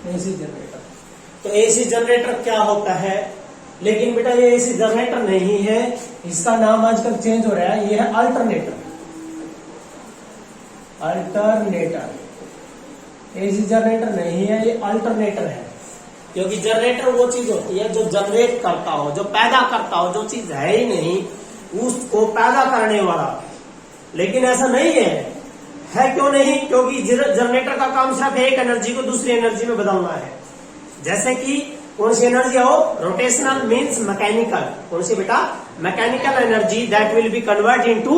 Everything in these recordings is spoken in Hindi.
AC generator. तो एसी जनरेटर क्या होता है, लेकिन बेटा ये एसी जनरेटर नहीं है, इसका नाम आजकल चेंज हो रहा है, ये है अल्टरनेटर। अल्टरनेटर एसी जनरेटर नहीं है, ये अल्टरनेटर है। क्योंकि जनरेटर वो चीज होती है जो जनरेट करता हो, जो पैदा करता हो, जो चीज है ही नहीं उसको पैदा करने वाला। लेकिन ऐसा नहीं है क्यों नहीं? क्योंकि जनरेटर का काम सिर्फ एक एनर्जी को दूसरी एनर्जी में बदलना है। जैसे कि कौन सी एनर्जी हो? Rotational means mechanical. कौन सी बेटा? Mechanical energy that will be convert into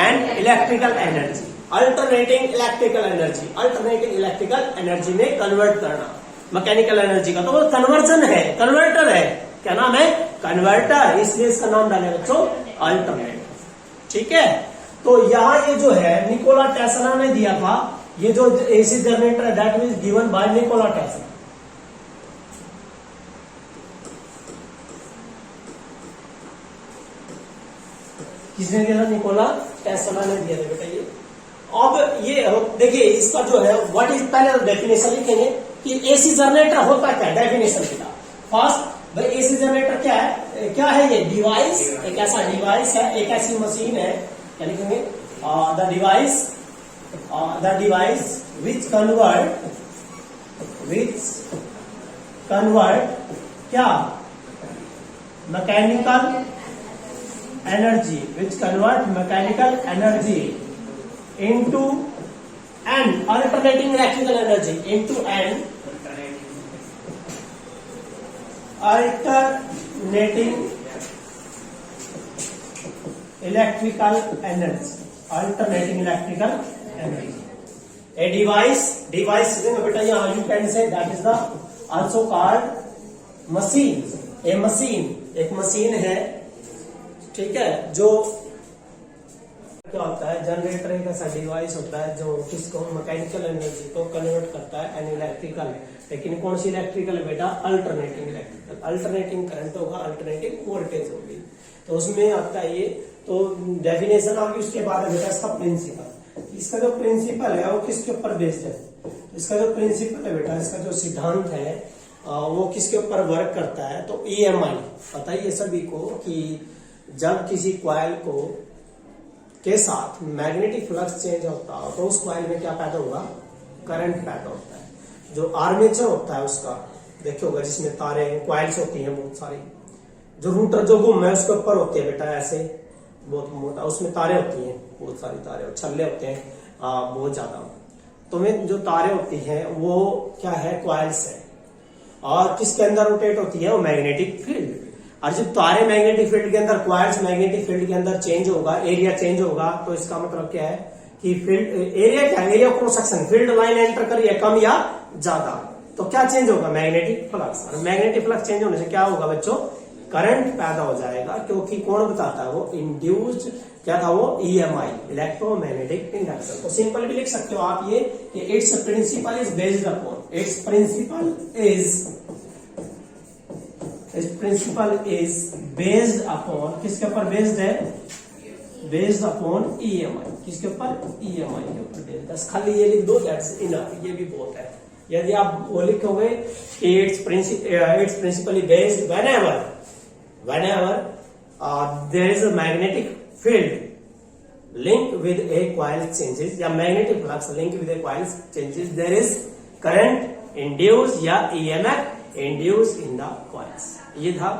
an electrical energy. Alternating electrical energy, alternating electrical energy में कन्वर्ट करना मैकेनिकल एनर्जी का, तो वो कन्वर्जन है, कन्वर्टर है। क्या नाम है? कन्वर्टर। इसलिए इसका नाम डाले बच्चों अल्टरनेटर। ठीक है, तो यहां ये जो है निकोला टेस्ला ने दिया था, ये जो एसी जनरेटर है that means given by Nikola Tesla. किसने दिया था? निकोला टेस्ला ने दिया था बेटा ये। अब ये देखिए इसका जो है व्हाट इज, पहले डेफिनेशन लिखेंगे कि एसी जनरेटर होता क्या है। डेफिनेशन बेटा फर्स्ट, भाई एसी जनरेटर क्या है? क्या है ये? डिवाइस, एक ऐसा डिवाइस है, एक ऐसी मशीन है। क्या लिखेंगे? द डिवाइस विच कन्वर्ट क्या? Mechanical energy, which convert mechanical energy into an alternating electrical energy, into an alternating electrical energy, alternating electrical energy. A device बेटा यहाँ you can say that is the also called machine. A machine, एक मशीन है, ठीक है, जो क्या होता है? जनरेटर एक ऐसा डिवाइस होता है जो किसको? मैकेनिकल एनर्जी को कन्वर्ट करता है एन इलेक्ट्रिकल। लेकिन कौन सी इलेक्ट्रिकल बेटा? Alternating electrical. अल्टरनेटिंग करंट होगा, अल्टरनेटिंग वोल्टेज होगी, तो उसमें आपका ये तो डेफिनेशन आ गई। उसके बाद बेटा इसका प्रिंसिपल, इसका जो प्रिंसिपल है वो किसके ऊपर बेस्ड है? इसका जो प्रिंसिपल है बेटा, इसका जो सिद्धांत है वो किसके ऊपर वर्क करता है? तो EMI। पता ही है सभी को कि जब किसी कॉइल को के साथ मैग्नेटिक फ्लक्स चेंज होता है तो उस कॉइल में क्या पैदा होगा? करंट पैदा होता है। जो आर्मेचर होता है उसका देखिए होगा, जिसमें तारे कॉइल्स होती हैं बहुत सारी, जो रूटर जो घूम है उसके ऊपर होती है बेटा ऐसे बहुत मोटा, उसमें तारे होती हैं बहुत सारी तारे और छल्ले होते हैं बहुत ज्यादा। तो में जो तारे होती हैं वो क्या है? कॉइल्स है। और किसके अंदर रोटेट होती है? वो मैग्नेटिक फील्ड। और जब तारे मैग्नेटिक फील्ड के अंदर, क्वाइल्स मैग्नेटिक फील्ड के अंदर चेंज होगा, एरिया चेंज होगा, तो इसका मतलब क्या है कि फील्ड एरिया क्या है? Area cross section, field line enter करिए कम या ज्यादा, तो क्या चेंज होगा? Magnetic flux. और मैग्नेटिक फ्लक्स चेंज होने से क्या होगा बच्चों? करंट पैदा हो जाएगा। क्योंकि कौन बताता है? वो इंड्यूस्ड क्या था? वो EMI, इलेक्ट्रोमैग्नेटिक इंडक्शन। तो सिंपल भी लिख सकते हो आप ये कि its principle is based upon, its principle is based upon, किसके ऊपर बेस्ड है? Based upon EMI। किसके ऊपर? EMI के ऊपर बेस्ड। बस खाली ये लिख दो, दैट्स इनफ, ये भी बहुत है। यदि आप वो लिखोगे कि it's principally based whenever there is a magnetic field linked with a coil changes, या magnetic flux linked with a coil changes, there is current induced या EMF induced in the coils। ये था।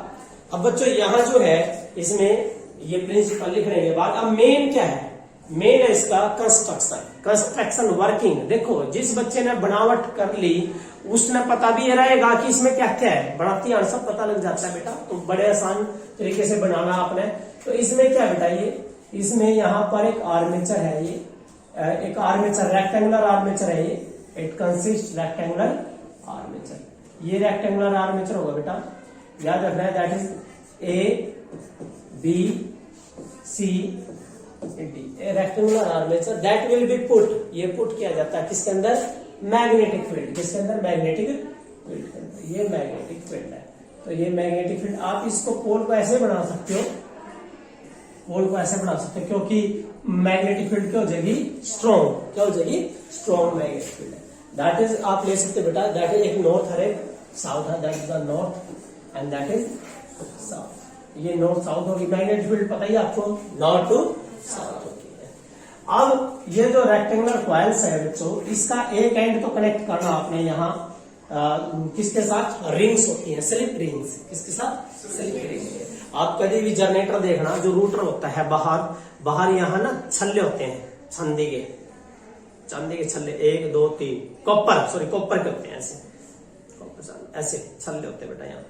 अब बच्चों यहाँ जो है इसमें ये प्रिंसिपल लिखने के बाद अब मेन क्या है? मेन है इसका कंस्ट्रक्शन वर्किंग। देखो जिस बच्चे ने बनावट कर ली उसने पता भी ये रहेगा कि इसमें क्या क्या है, बड़ा ध्यान सब पता लग जाता है बेटा। तो बड़े आसान तरीके से बनाना आपने। तो इसमें क्या बेटा, ये इसमें यहाँ पर एक आर्मेचर है, ये एक आर्मेचर रेक्टेंगुलर आर्मेचर है, ये इट कंसिस्ट रेक्टेंगुलर आर्मेचर। ये रेक्टेंगुलर आर्मेचर होगा बेटा, याद रखना है। That is A-B-C rectangular armature that will be put, ये पुट किया जाता है किसके अंदर? Magnetic field. किसके अंदर? मैग्नेटिक फील्ड के अंदर। ये मैग्नेटिक फील्ड है। तो ये मैग्नेटिक फील्ड, आप इसको पोल को ऐसे बना सकते हो, पोल को ऐसे बना सकते हो क्योंकि मैग्नेटिक फील्ड क्या हो जाएगी? स्ट्रॉन्ग। क्या हो जाएगी? स्ट्रॉन्ग मैग्नेटिक फील्ड है। दैट इज आप ले सकते बेटा, दैट इज एक नॉर्थ है एक साउथ है, that is the north and that is south. ये नॉर्थ साउथ होगी, मैग्नेटिक फील्ड पता ही आपको, नॉर्थ टू साउथ होती है। अब ये जो रेक्टेंगुलर कॉइल्स है बच्चों, इसका एक एंड तो कनेक्ट करना आपने यहाँ किसके साथ, रिंग्स होती हैं, स्लिप रिंग्स। किसके साथ, स्लिप रिंग्स। आप कभी भी जनरेटर देखना, जो रूटर होता है बाहर यहाँ ना छल्ले होते हैं, चांदी के छल्ले, 1 2 3 कॉपर के होते हैं, ऐसे छल्ले होते हैं बेटा, यहाँ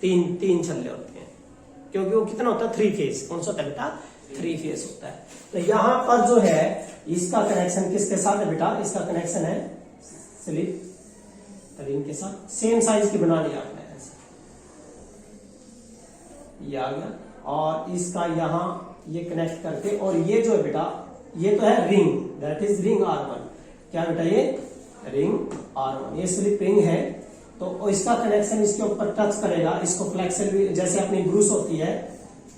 तीन छल्ले होते हैं, क्योंकि वो कितना होता है, 3 फेज। कौन सा होता है बेटा, 3 फेज होता है। तो यहाँ पर जो है इसका कनेक्शन किसके साथ है बेटा, इसका कनेक्शन है स्लिप रिंग के साथ। सेम साइज की बना लिया आपने, ऐसे ये आ गया, और इसका यहाँ ये कनेक्ट करके, और ये जो है बेटा ये तो है ring, that is ring R1। क्या बेटा, ये रिंग R1, ये स्लिप रिंग है। तो इसका कनेक्शन इसके ऊपर टच करेगा, इसको फ्लेक्सिबल, जैसे अपनी ब्रूस होती है,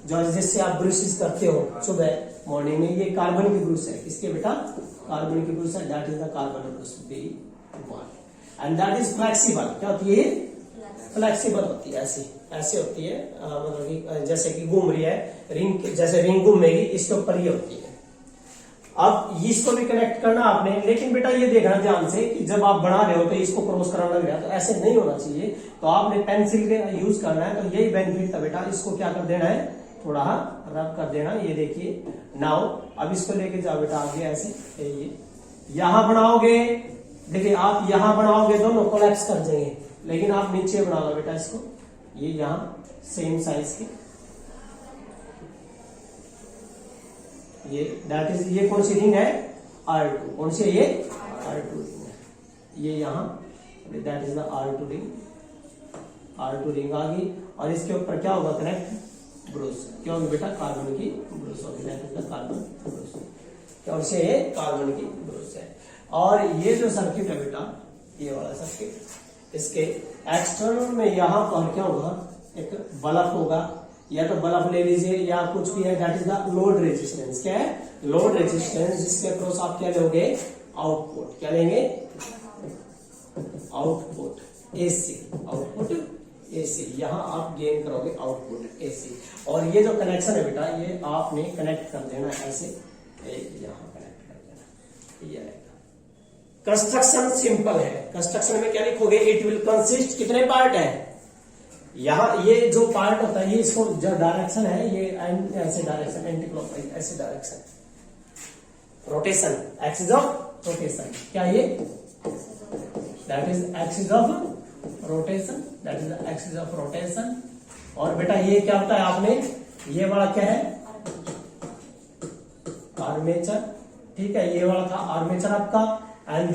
जो जिससे आप ब्रूसेस करते हो सुबह मॉर्निंग में, ये कार्बन की ब्रूस है। किसके बेटा, कार्बन की ब्रूस है, that is the carbon Bruce B1 and that is flexible. क्या होती है, फ्लेक्सिबल होती है, ऐसे होती है, मतलब कि जैसे कि घूम रही है रिंग, जैसे रिंग घूमेगी इसके ऊपर ये होती है। अब इसको भी कनेक्ट करना आपने, लेकिन बेटा ये देखना ध्यान से कि जब आप बना रहे हो तो इसको क्रॉस कराना लग रहा है, तो ऐसे नहीं होना चाहिए। तो आपने पेंसिल का यूज करना है, तो यही बेनिफिट था बेटा। इसको क्या कर देना है, थोड़ा रब कर देना, ये देखिए नाउ। अब इसको लेके जाओ बेटा आगे, ऐसे ये यहां बनाओगे, देखिए आप यहां बनाओगे दोनों कोलैप्स कर जाएंगे, लेकिन आप नीचे बनाओगे बेटा इसको, ये यहां सेम साइज के, ये दैट इज, ये कौन सी रिंग है, R2। कौन सी है, ये R2 रिंग है, ये यहाँ that is the R2 ring आ गई। और इसके ऊपर क्या होगा, कनेक्ट ब्रूस, क्या होगी बेटा, कार्बन की ब्रूस होगी, that is the carbon Bruce. कौन से, ये कार्बन की ब्रूस है। और ये जो सर्किट है बेटा, ये वाला सर्किट, इसके एक्सटर्नल में यहाँ पर क्या होगा, एक बल्ब होगा, या तो बल्ब ले लीजिए या कुछ भी है, that is the load resistance. क्या है, लोड रेजिस्टेंस, जिसके अक्रॉस आप क्या लोगे, आउटपुट। क्या लेंगे, आउटपुट AC, आउटपुट AC। यहाँ आप गेन करोगे आउटपुट AC। और ये जो कनेक्शन है बेटा, ये आपने कनेक्ट कर देना ऐसे, यहाँ कनेक्ट कर देना, ये आएगा। कंस्ट्रक्शन सिंपल है। कंस्ट्रक्शन में क्या लिखोगे, इट विल कंसिस्ट, कितने पार्ट है, यहाँ ये जो पार्ट होता है, ये इसको जो डायरेक्शन है, ये ऐसे डायरेक्शन, एंटी क्लॉकवाइज ऐसे direction, rotation, axis of rotation. क्या ये, that is axis of rotation, that is the axis of rotation. और बेटा ये क्या होता है, आपने ये वाला क्या है, आर्मेचर, ठीक है, ये वाला था आर्मेचर आपका, and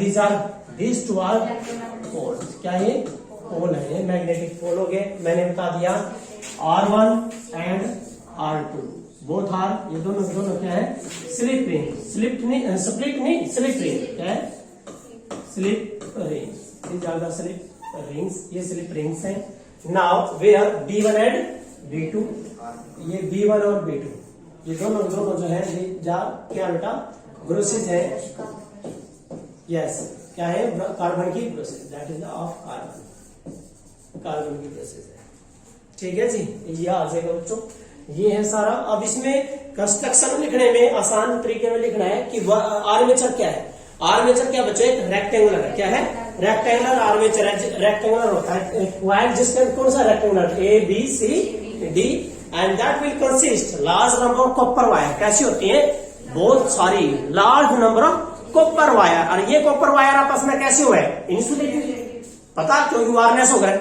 these two are poles। क्या ये पोल है, ये मैग्नेटिक पोल हो गए। मैंने बता दिया R1 and R2 both are, ये दोनों क्या है, स्लिप रिंग, स्प्लिट नहीं, स्लिप रिंग। क्या है, slip ring, these are the slip rings, ये स्लिप रिंग्स हैं। Now where B1 and B2, ये B1 और B2, ये दोनों जो है, ये क्या बेटा, ब्रूसेस है, यस, क्या है, कार्बन की bruises, that is of carbon की ब्रूसेस है। ठीक है जी, ये आ जाएगा बच्चों, ये है सारा। अब इसमें कंस्ट्रक्शन लिखने में आसान तरीके में लिखना है कि आर्मेचर क्या है। आर्मेचर क्या बच्चों, एक रेक्टेंगुलर है। क्या है, रेक्टेंगुलर आर्मेचर है। रेक्टेंगुलर होता है वायर, जिसके कौन सा rectangular, ABCD, and that will consist large number of copper wire. कैसी होती है, बहुत सारी, large number of copper wire. और ये कॉपर वायर आपस में कैसे हुए, इंसुलेटेड, पता, क्योंकि वायरलेस हो गए,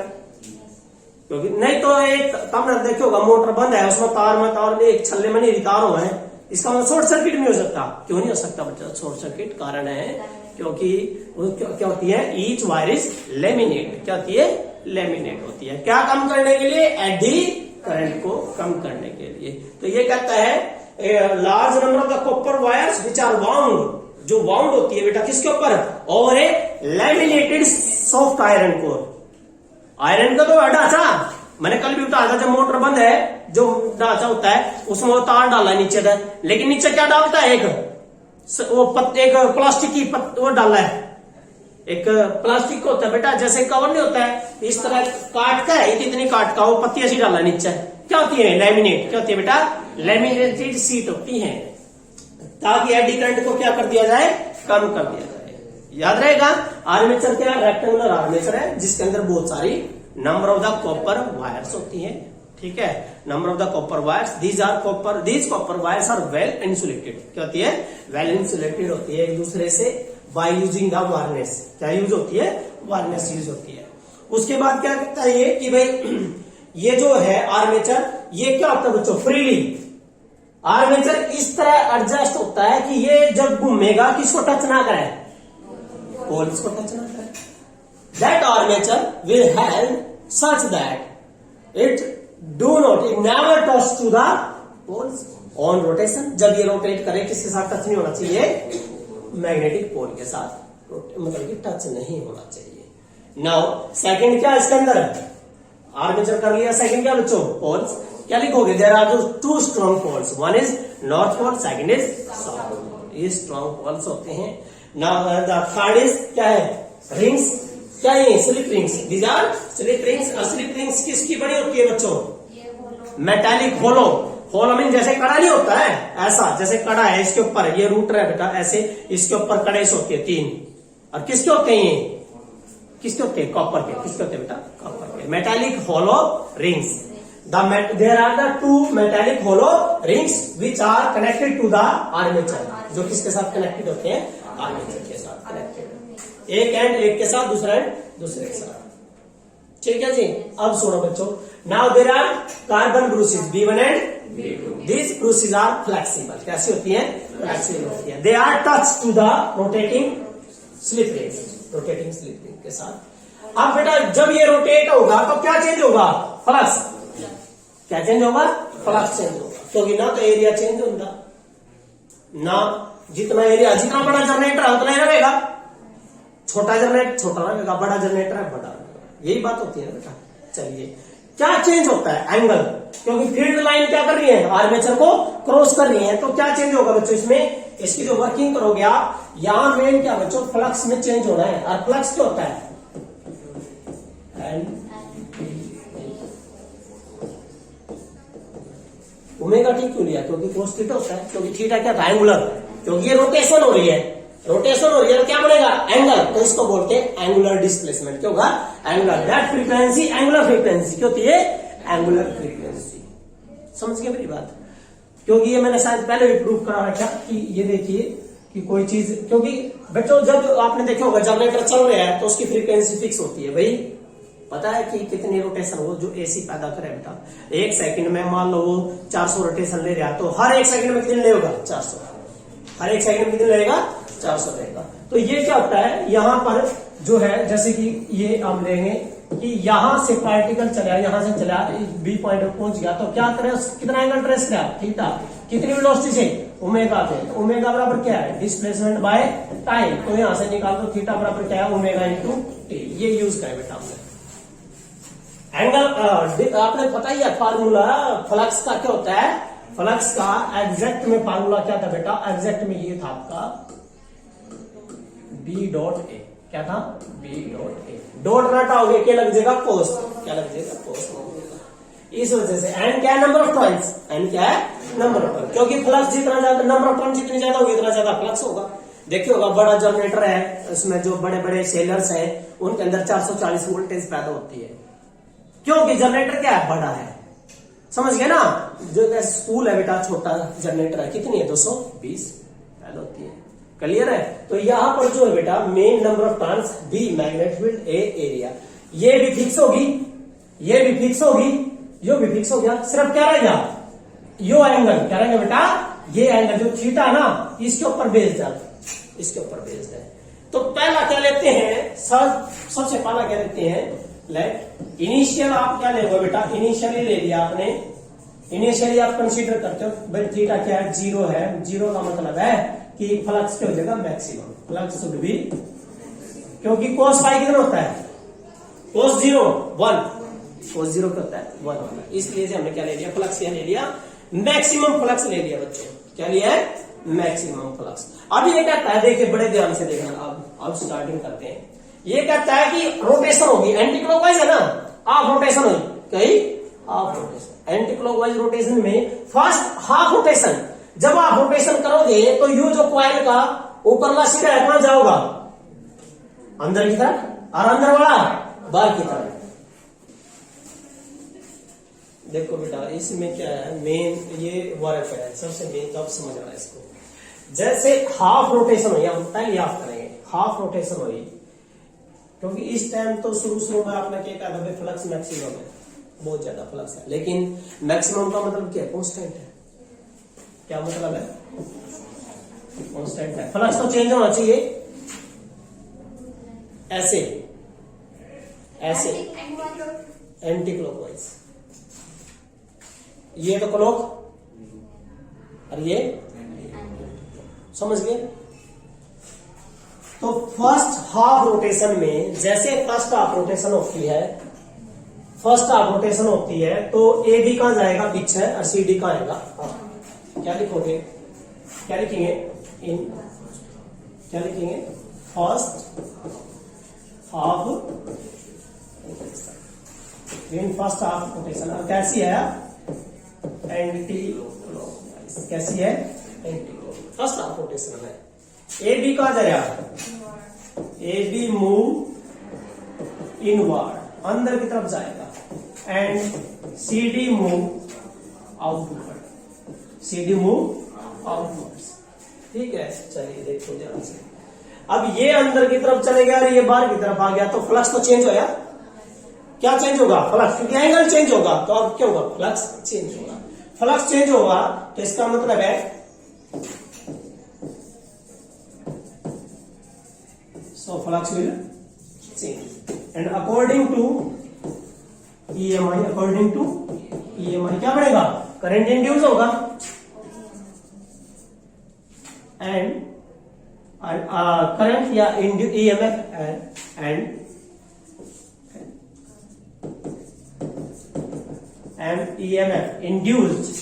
क्योंकि नहीं तो एक तब ना देखिए होगा, मोटर बंद है, उसमें तार में एक छल्ले में नहीं तार हो गए, इसका मतलब शॉर्ट सर्किट नहीं हो सकता। क्यों नहीं हो सकता बच्चा, शॉर्ट सर्किट कारण है क्योंकि क्या होती है, ईच वायर इज लेमिनेट। क्या होती है, लेमिनेट होती है। क्या कम करने के लिए, एडी करंट को कम करने के लिए। तो ये कहता है large number of the copper wires which are wound, जो वाउंड होती है बेटा किसके ऊपर, और a laminated soft iron core. Iron का तो ढांचा मैंने कल भी बताया था, जब मोटर बंद है जो ढांचा होता है उसमें वो तार डाला नीचे था, लेकिन नीचे क्या डालता है, एक प्लास्टिक की वो डाला है, एक प्लास्टिक का होता है बेटा, जैसे कवर नहीं होता है इस तरह काट का है, कितनी काट का, वो पत्ती ऐसी डालना नीचे, क्या होती है लैमिनेट, क्या होती है बेटा लैमिनेटेड शीट होती है, ताकि एडी करंट को क्या कर दिया जाए, कम कर दिया जाए। याद रहेगा आर्मेचर क्या रेक्टेंगुलर आर्मेचर है जिसके अंदर बहुत सारी number of the copper wires होती है, ठीक है, number of the copper wires, these copper wires are well insulated, क्या होती है वेल इंसुलेटेड होती है एक दूसरे से बाय यूजिंग द वायरनेस, क्या यूज होती है वायरनेस यूज होती है। उसके बाद क्या कहता है ये कि भाई ये जो है आर्मेचर ये क्या होता है बच्चों फ्रीली, आर्मेचर इस तरह एडजस्ट होता है कि ये जब घूमेगा किसको टच ना करे, पोल्स को टच ना करे, that armature will help such that it never touch to the poles on rotation, जब ये रोटेट करे किसके साथ टच नहीं होना चाहिए, मैग्नेटिक पोल के साथ मतलब कि टच नहीं होना चाहिए। नाउ सेकंड क्या इसके अंदर आर्मेचर कर लिया, सेकंड क्या बच्चों पोल्स, क्या लिखोगे there are two strong poles, one is north pole second is south pole, ये स्ट्रॉन्ग पोल्स होते हैं। नाउ द थर्ड इज क्या है रिंग्स, क्या है slip rings, these are slip rings. Slip rings किसकी बनी होती है बच्चों, मेटालिक होलो, होलो मीन जैसे कड़ा नहीं होता है ऐसा, जैसे कड़ा है इसके ऊपर ये रूटर है बेटा ऐसे, इसके ऊपर कड़ेस होती है 3, और किसके होते हैं ये, किसके होते हैं कॉपर के, किसके होते हैं बेटा कॉपर के, metallic hollow rings. There are the 2 metallic hollow rings which are connected to the armature, जो किसके साथ कनेक्टेड होते हैं आर्मेचर के साथ कनेक्टेड, एक एंड एक के साथ दूसरा एंड दूसरे के साथ, ठीक है जी। अब सुनो बच्चों, now there are carbon brushes B1 and B2, these brushes are flexible, कैसी होती है फ्लेक्सिबल होती है, they are touch to the rotating slip ring, rotating slip ring के साथ। अब बेटा जब ये रोटेट होगा तो क्या चेंज होगा, फ्लक्स, क्या चेंज होगा, फ्लक्स चेंज होगा, क्योंकि ना तो एरिया चेंज होगा ना, जितना एरिया जितना बड़ा जनरेटर है उतना ही रहेगा, छोटा जनरेटर छोटा रहेगा, बड़ा जनरेटर है बड़ा रहेगा, यही बात होती है बेटा। चलिए क्या चेंज होता है एंगल, क्योंकि फील्ड लाइन क्या कर रही है आर्मेचर को क्रॉस कर रही है, तो क्या चेंज होगा बच्चों इसमें, इसकी जो वर्किंग करोगे आप, यहां मेन क्या बच्चों फ्लक्स में चेंज होना है, और फ्लक्स क्या होता है ओमेगा टी क्यों लिया, क्योंकि कोस थीटा होता है, क्योंकि थीटा क्या था एंगुलर, क्योंकि ये रोटेशन हो रही है, रोटेशन हो रही है तो क्या बनेगा एंगल, तो इसको बोलते हैं एंगुलर डिस्प्लेसमेंट, क्या होगा angular, that frequency angular frequency, क्या होती है एंगुलर फ्रीक्वेंसी, समझ गए मेरी बात, क्योंकि ये मैंने शायद पहले भी प्रूव करा रखा कि ये देखिए कि कोई चीज, क्योंकि बच्चों जब आपने देखा होगा जनरेटर चल रहा है तो उसकी फ्रीक्वेंसी फिक्स होती है, भाई पता है कि कितनी रोटेशन हो जो एसी पैदा करे बेटा, एक सेकंड में मान लो वो 400 रोटेशन ले रहा, तो हर एक सेकंड में कितने लेगा 400, हर एक सेकंड में कितने लेगा 400 लेगा। तो ये क्या होता है यहाँ पर जो है, जैसे कि ये हम लेंगे कि यहां से पार्टिकल चला, यहां से चला बी पॉइंट पर पहुंच गया, तो क्या करे कितना एंगल ट्रेस किया थीटा, कितनी वेलोसिटी से ओमेगा पे, ओमेगा बराबर क्या है डिस्प्लेसमेंट बाय टाइम, तो यहां से निकाल दो थीटा बराबर क्या है ओमेगा इंटू टी, ये यूज करें बेटा हमने एंगल, आपने पता ही है फार्मूला फ्लक्स का क्या होता है, फ्लक्स का एग्जैक्ट में फार्मूला क्या था बेटा, एग्जैक्ट में ये था आपका बी डॉट ए, क्या था बी डॉट ए, डॉट हटाओगे क्या लग जाएगा कोस, क्या लग जाएगा कोस, इस वजह से एन क्या है नंबर ऑफ टर्न्स, एन क्या है नंबर ऑफ टर्न, क्योंकि फ्लक्स जितना ज्यादा नंबर ऑफ टर्न जितनी ज्यादा होगी उतना ज्यादा फ्लक्स होगा। देखिए होगा बड़ा जनरेटर है उसमें जो बड़े बड़े सेलर्स हैं उनके अंदर 440 वोल्टेज पैदा होती है, क्योंकि जनरेटर क्या है बड़ा है, समझ गए ना, जो स्कूल है बेटा छोटा जनरेटर है कितनी है 220 पैदा होती है, क्लियर है। तो यहां पर जो है बेटा main number of turns B magnet field A area, ये भी फिक्स होगी, ये भी फिक्स होगी, यो भी फिक्स हो गया, सिर्फ क्या रहेगा यो एंगल, क्या रहेगा बेटा ये एंगल जो थीटा ना इसके ऊपर बेस्ड है, इसके ऊपर बेस्ड है। तो पहला क्या लेते हैं सबसे पहला क्या लेते हैं लेट इनिशियल, आप क्या लेंगे बेटा इनिशियली ले लिया आपने, इनिशियली आप कंसीडर करते हो भाई थीटा क्या है 0 है, 0 का मतलब है कि फ्लक्स क्या हो जाएगा मैक्सिमम, फ्लक्स शुड बी, क्योंकि कोस फाई कितना होता है कोस 0 1, कोस 0 क्या होता है 1, इसलिए से हमने क्या ले लिया फ्लक्स, क्या ले लिया मैक्सिमम फ्लक्स ले लिया बच्चों, क्या लिया है मैक्सिमम फ्लक्स। अभी ये क्या कहता है देखिए बड़े ध्यान से देखना, अब स्टार्टिंग करते हैं, ये कहता है कि रोटेशन होगी, एंटी क्लॉकवाइज है ना, हाफ रोटेशन होगी, कहीं half rotation. Anti clockwise rotation में फर्स्ट हाफ रोटेशन, जब आप रोटेशन करोगे तो यू जो कॉइल का ऊपरला सिरा है कहां जाओगा, अंदर की तरफ, और अंदर वाला बाहर की तरफ। देखो बेटा इसमें क्या है, मेन ये वर्क है, सबसे मेन कब समझना है इसको। जैसे हाफ रोटेशन हुई, हम पहले याद करेंगे, हाफ रोटेशन हुई, क्योंकि इस टाइम तो शुरू में आपने क्या कहा था, फ्लक्स मैक्सिमम है, बहुत ज्यादा फ्लक्स है, लेकिन मैक्सिमम का मतलब क्या है, कांस्टेंट है। क्या मतलब है, कांस्टेंट है। फ्लक्स तो चेंज होना चाहिए, ऐसे ऐसे एंटी क्लॉकवाइज, ये तो क्लॉक और ये, समझ गए। तो फर्स्ट हाफ रोटेशन में जैसे फर्स्ट हाफ रोटेशन होती है, फर्स्ट हाफ रोटेशन होती है तो ए बी कहां जाएगा, पीछे, और सी डी कहां आएगा। क्या लिखोगे, क्या लिखेंगे, इन क्या लिखेंगे, first half in first half rotation. और कैसी है, एंटी क्लॉकवाइज, कैसी है, anti clockwise, first half rotation है। ए बी कहां जाएगा, ए बी मूव इनवर्ड, अंदर की तरफ जाएगा, and C D move outward, C D move outward. ठीक है, चलिए देखो ध्यान से। अब ये अंदर की तरफ चले गया और ये बाहर की तरफ आ गया, तो फ्लक्स तो चेंज होगा। क्या चेंज होगा, फ्लक्स, क्योंकि एंगल चेंज होगा तो अब क्या होगा, फ्लक्स चेंज होगा। फ्लक्स चेंज होगा तो इसका मतलब है, so flux will change and according to EMI क्या बढ़ेगा, करंट इंड्यूस होगा, एंड करंट या EMF and EMF induced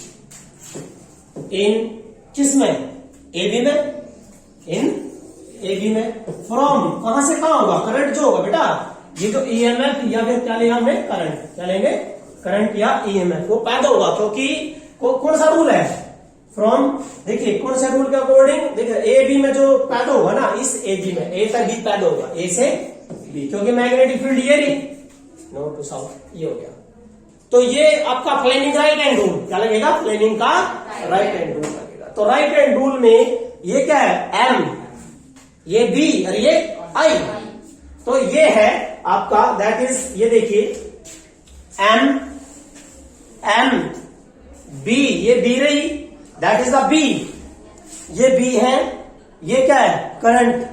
in किस में, AB में, इन AB में, फ्रॉम कहां से कहां होगा, करंट जो होगा बेटा, ये तो EMF या फिर क्या लेंगे हमने, करंट, क्या लेंगे, करंट या EMF, वो पैदा होगा, क्योंकि कौन सा रूल है, फ्रॉम, देखिए कौन से रूल के अकॉर्डिंग, देखिए ए बी में जो पैदा होगा ना, इस ए बी में, ए से बी पैदा होगा, ए से बी, क्योंकि मैग्नेटिक फील्ड ये रही, नॉर्थ टू साउथ, ये हो गया। तो ये आपका फ्लेमिंग राइट हैंड रूल, क्या लगेगा, फ्लेमिंग का राइट हैंड रूल लगेगा। तो राइट हैंड रूल में ये क्या है, एम, ये बी और ये आई, तो ये है आपका, दैट इज, ये देखिए एम एम बी, ये बी रही, दैट इज द बी, ये बी है, ये क्या है, करंट,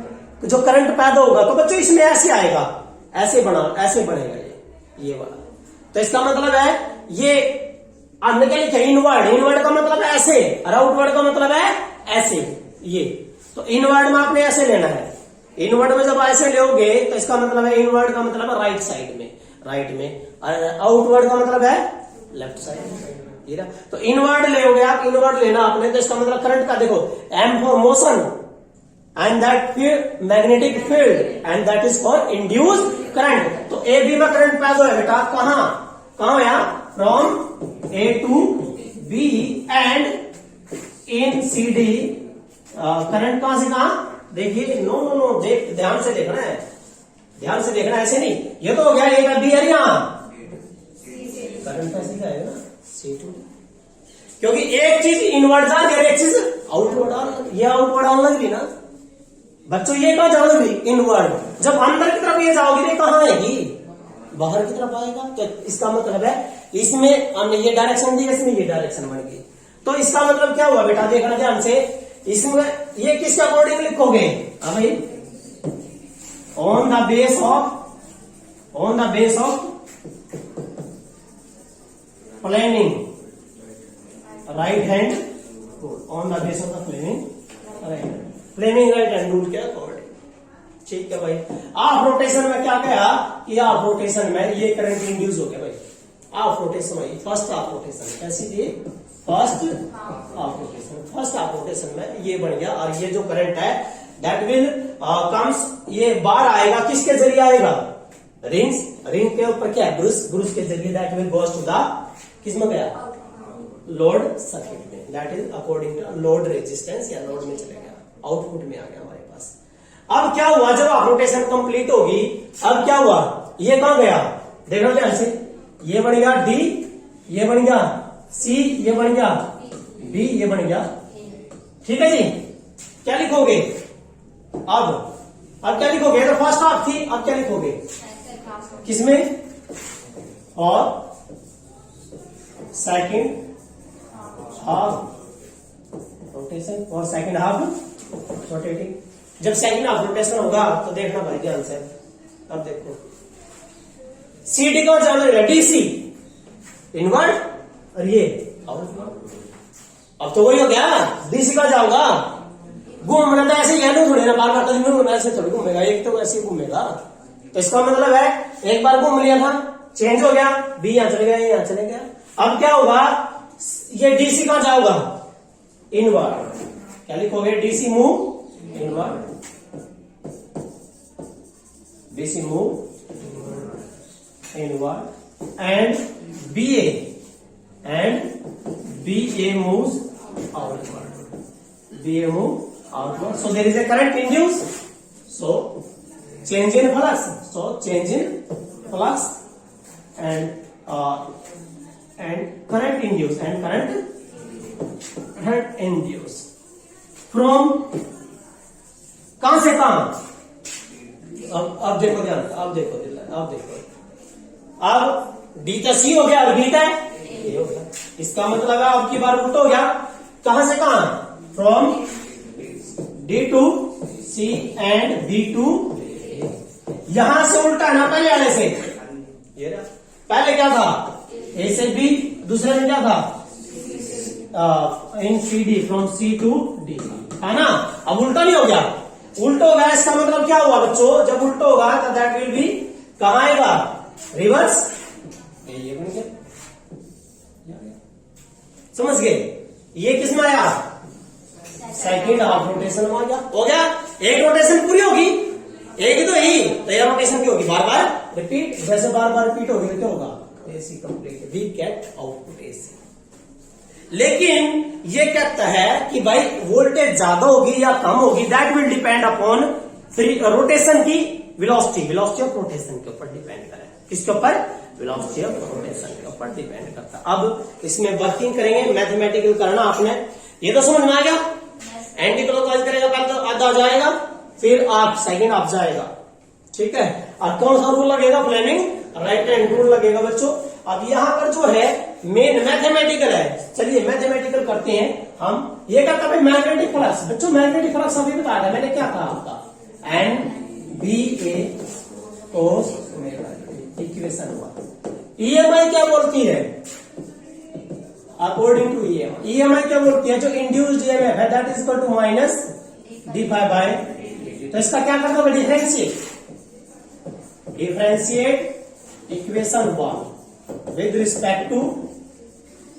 जो करंट पैदा होगा, तो बच्चों इसमें ऐसे आएगा, ऐसे बनेगा ये वाला। तो इसका मतलब है ये अन्य क्या लिखे, इनवर्ड, इनवर्ड का मतलब है ऐसे, और आउटवर्ड का मतलब है ऐसे, ये। तो इनवर्ड में आपने ऐसे लेना है, इनवर्ड में जब ऐसे लोगे तो इसका मतलब है, इनवर्ड का मतलब है राइट साइड में, राइट में, और आउटवर्ड का मतलब है लेफ्ट साइड में, ये ना। तो इनवर्ड लोगे आप, इनवर्ड लेना आपने, तो इसका मतलब करंट का देखो, M for motion and that magnetic field and that is for induce current. तो ए बी में करंट पैदा है बेटा, कहां या from A to B, and in C D current कहां से कहां, देखिए, नो ध्यान से देखना है, ध्यान से देखना, ऐसे नहीं, ये तो हो गया ए बी है, यहां करंट ऐसे का है ना, सी टू, क्योंकि एक चीज इनवर्ड जा रही है, एक चीज आउटवर्ड आ रही है, ये आउटवर्ड आने लग रही ना बच्चों, ये कहां जाओगी, इनवर्ड, जब अंदर की तरफ ये जाओगी तो कहां आएगी, बाहर की तरफ आएगा। तो इसका मतलब है इसमें हमने ये डायरेक्शन दी, इसमें ये डायरेक्शन बन गई। तो इसका मतलब क्या हुआ बेटा, देखना ध्यान से, इसमें ये किसके अकॉर्डिंग लिखोगे, भाई on the base of planning right hand rule, on the base of the planning right hand rule के अकॉर्डिंग। ठीक है भाई। हाफ रोटेशन में क्या कहा कि हाफ रोटेशन में ये करंट इंड्यूस हो गया भाई, हाफ रोटेशन में, फर्स्ट हाफ रोटेशन कैसी थी, फर्स्ट हाफ रोटेशन में ये बन गया, और ये जो करंट है दैट विल कम्स, ये बार आएगा किसके जरिए आएगा, रिंग्स, रिंग के ऊपर क्या है, ब्रूस, ब्रूस के जरिए that will goes to the, किस में गया, लोड सर्किट में, that is according to load resistance या लोड में चले गया, आउटपुट में आ गया हमारे पास। अब क्या हुआ, जब रोटेशन कंप्लीट होगी, अब क्या हुआ, ये कहां गया, देखो ध्यान से, ये बन गया डी, ये बन गया सी, ये बन गया बी, ये बन गया, ठीक है जी। क्या लिखोगे अब क्या लिखोगे, तो फर्स्ट हाफ थी, अब क्या लिखोगे, किसमें, और सेकंड हाफ रोटेशन, और सेकंड हाफ रोटेटिंग। जब सेकंड हाफ रोटेशन होगा तो देखना भाई ध्यान से, अब देखो सी डी का जाना है, डीसी इनवर्ट और ये आउटवर्ड। अब तो वही हो गया, डीसी का जाऊंगा, घूमना तो ऐसे ही थोड़ी ना, बार बार कभी घूमना, ऐसे थोड़ी घूमेगा, एक तो ऐसे घूमेगा। तो इसका मतलब है एक बार घूम लिया था, चेंज हो गया, बी यहां चले गया, यहां चले गया। अब क्या होगा, ये डीसी कहां जाऊंगा, इनवर्ड। क्या लिखोगे, DC move inward, DC move inward, and BA moves outward, BA move outward. So there is a current induced, so change in flux, so change in flux, and current induced, and current induced from कहां से कहां, अब देखो ध्यान, अब देखो, अब डी का सी हो गया, अब बी का ए हो गया। इसका मतलब है अब की बार उल्टा हो गया, कहां से कहां, from D to C and B to, यहां से उल्टा ना, पहले आने से, ये पहले क्या था, ए से बी, दूसरे में क्या था, in C D, from C to D, है ना। अब उल्टा नहीं हो गया, उल्टा हो गया, इसका मतलब क्या हुआ बच्चों, जब उल्टा होगा तो दैट विल बी कहां आएगा, रिवर्स, ये बन गया, समझ गए, ये किस में आया, सेकंड हाफ रोटेशन में आ गया, हो गया, एक रोटेशन पूरी होगी, एक ही तो यही, तो यह रोटेशन की होगी, बार बार रिपीट, जैसे बार बार रिपीट होगी तो क्या होगा, AC complete, we get output AC. लेकिन ये कहता है कि भाई वोल्टेज ज्यादा होगी या कम होगी, that will depend upon rotation की वेलोसिटी, वेलोसिटी ऑफ रोटेशन के ऊपर डिपेंड करे, किसके ऊपर, वेलोसिटी ऑफ रोटेशन के ऊपर डिपेंड करता है। अब इसमें वर्किंग करेंगे, मैथमेटिकल करना आपने, ये तो समझ में आ गया, एंटी क्लॉकवाइज करेगा पहले तो आधा जाएगा, फिर आप सेकंड हाफ जाएगा, ठीक है। और कौन सा रूल लगेगा, फ्लेमिंग राइट हैंड रूल लगेगा बच्चों। अब यहाँ पर जो है मेन मैथमेटिकल है, चलिए मैथमेटिकल करते हैं हम। ये क्या था, मैग्नेटिक फ्लक्स, बच्चों मैग्नेटिक फ्लक्स अभी बताया था मैंने, क्या कहा आपका, एन बी ए कोस इक्वेशन हुआ। ईएमआई क्या बोलती है, अकॉर्डिंग टू ईएमआई क्या बोलती है, जो इंड्यूस्ड ईएमएफ है that is equal to minus d phi by, तो इसका क्या करना होगा, differentiate equation 1 with respect to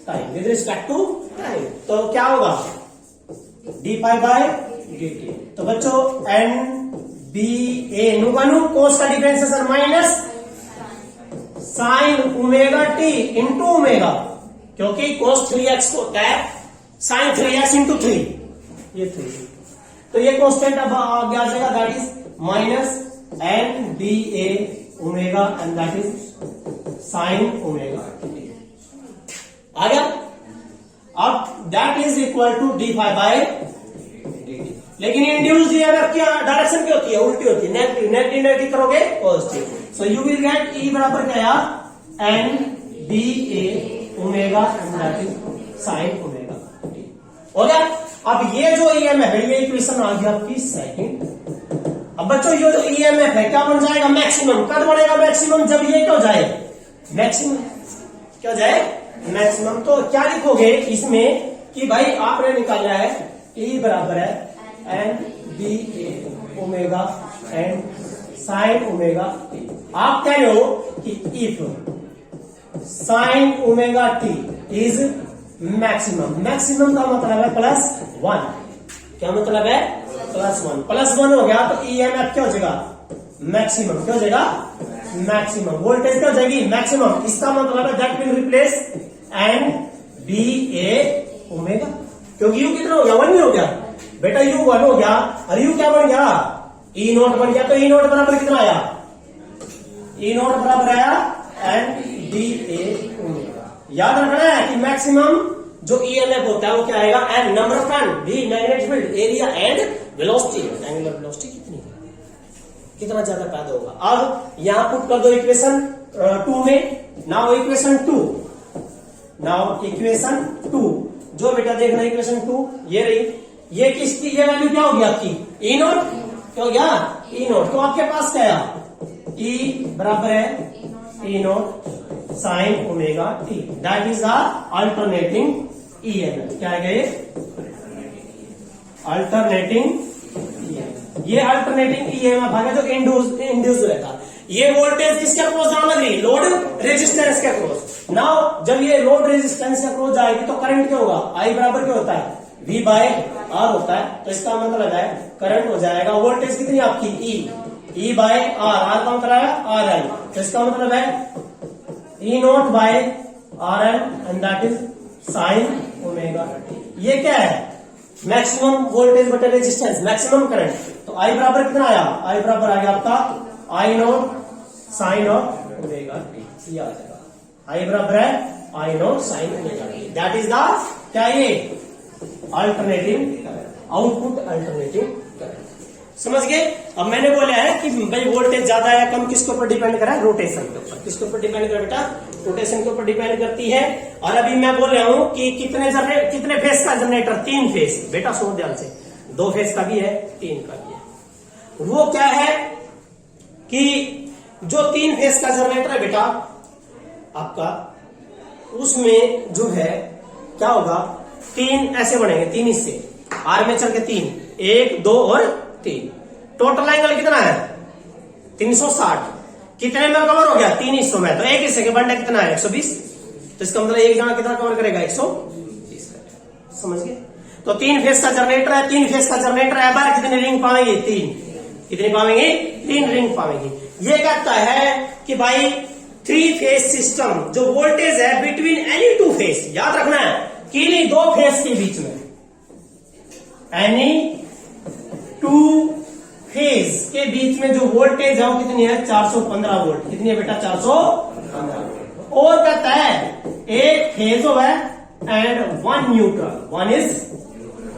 time, तो क्या होगा, d phi by D t. तो बच्चों एन बी ए नु कोस का differentiation minus sine omega t into omega, क्योंकि कोस 3x को होता है साइन 3x इंटू 3, ये 3, तो ये कॉन्स्टेंट अब आगे आ जाएगा, that is minus N B A omega and that is sine omega, आ गया। अब that is equal to D phi by D T. लेकिन इंड्यूस्ड ईएमएफ की डायरेक्शन क्या होती है, उल्टी होती है, नेगेटिव, नेगेटिव नेगेटिव करोगे positive, so you will get E बराबर क्या, N B A omega and that is sine omega, हो गया। अब ये जो ईएमएफ है, ये इक्वेशन आ गया आपकी सेकंड। अब बच्चों ये जो ईएमएफ है क्या बन जाएगा, मैक्सिमम, कब बनेगा मैक्सिमम, जब ये क्या हो जाए, मैक्सिमम, क्या हो जाए मैक्सिमम। तो क्या लिखोगे इसमें कि भाई आपने निकाला है ई बराबर है N B A omega and sine omega t. आप कह रहे हो कि if sine omega t is maximum, maximum का मतलब है +1, क्या मतलब है +1 हो गया तो ईएमएफ क्या हो जाएगा, मैक्सिमम। क्या हो जाएगा, मैक्सिमम। वोल्टेज क्या हो जाएगी, मैक्सिमम। इसका मतलब है that will replace and B A omega, क्योंकि यू कितना हो गया, 1 ही हो गया बेटा, यू 1 हो गया और यू क्या बन गया, ई नोट बन गया। तो ई नोट बराबर कितना आया, ई नोट बराबर आया एंड बी ए ओमेगा। याद रखना है कि मैक्सिमम जो ईएमएफ होता है वो क्या आएगा, N number of turn, B magnetic field, area and velocity. Angular velocity कितनी है, कितना ज्यादा पैदा होगा। अब यहां पुट कर दो इक्वेशन 2 में। नाउ इक्वेशन 2, नाउ इक्वेशन 2 जो बेटा देखना, इक्वेशन 2 ये रही, ये किसकी, ये वैल्यू क्या होगी आपकी, ई नोट। क्या हो गया, ई नोट। तो आपके पास क्या है, ई बराबर है E naught sine omega T, that is the alternating EMF. क्या है ये, अल्टरनेटिंग। ये अल्टरनेटिंग ईएमएफ आ गया जो इंड्यूस रहेगा। ये वोल्टेज किसके अक्रॉस जाने लग रही, लोड रेजिस्टेंस के अक्रॉस। नाउ जब ये लोड रेजिस्टेंस के अक्रॉस जाएगी तो करंट क्या होगा, आई बराबर क्या होता है, V बाय आर होता है। तो इसका मतलब है करंट हो जाएगा, वोल्टेज कितनी आपकी, ई बाय आर कौन कराया, आर एल। तो इसका मतलब है E naught by R L and that is sine omega. ये क्या है, मैक्सिमम वोल्टेज बटे रेजिस्टेंस, मैक्सिमम करंट। तो आई बराबर कितना आया, आई बराबर आ गया आपका I naught sine of omega T. ये आ जाएगा, आई बराबर है I naught sine omega T, that is the क्या, ये अल्टरनेटिंग आउटपुट, अल्टरनेटिंग करंट। समझ गए। अब मैंने बोला है कि भाई वोल्टेज ज्यादा या कम किसके ऊपर डिपेंड करा है, रोटेशन के ऊपर। किसके ऊपर डिपेंड करा बेटा, रोटेशन के ऊपर डिपेंड करती है। और अभी मैं बोल रहा हूं कि कितने फेस का जनरेटर, 3 फेस। बेटा सुनो ध्यान से, 2 फेस का भी है, 3 का भी है। वो क्या है कि जो 3 फेस का जनरेटर है बेटा आपका, उसमें जो है क्या होगा, 3 ऐसे बनेंगे, 3 हिस्से आर्मेचर के 3, 1 2 और 3। टोटल एंगल कितना है 360। कितने में कवर हो गया, 3 हिस्सों में। तो एक हिस्से के बनने कितना है 120। तो इसका मतलब एक जना कितना कवर करेगा, 120 करेगा। समझ गए। तो 3 फेस का जनरेटर है, 3 फेस का जनरेटर है। बार कितनी रिंग पावेंगे, 3। कितनी पावेंगे, 3 रिंग पावेंगे। ये कहता है कि भाई 3 फेस सिस्टम जो वोल्टेज है बिटवीन एनी 2 फेस, याद रखना है किन्हीं 2 फेस के बीच में, एनी 2 फेज के बीच में जो वोल्टेज है वो कितनी है, 415 वोल्ट। कितनी है बेटा, 415 वोल्ट। और कहता है एक फेज है एंड 1 न्यूट्रल, 1 इज,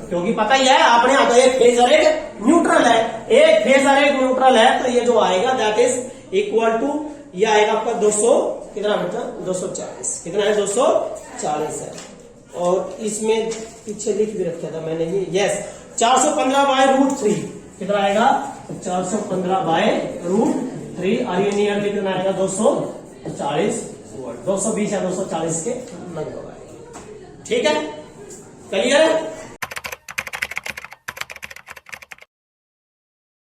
क्योंकि पता ही है आपने आता, एक फेज और एक न्यूट्रल है। एक फेज और एक न्यूट्रल है, तो ये जो आएगा दैट इज इक्वल टू, ये आएगा आपका 200 कितना बेटा, 240। कितना है, 240 है। और इसमें पीछे लिख भी रखा था मैंने ये, यस 415/√3 कितना आएगा, 415/√3। और ये नियरली कितना आएगा, 240 वोल्ट। 220 या 240 के लगभग आएगा। ठीक है, क्लियर है।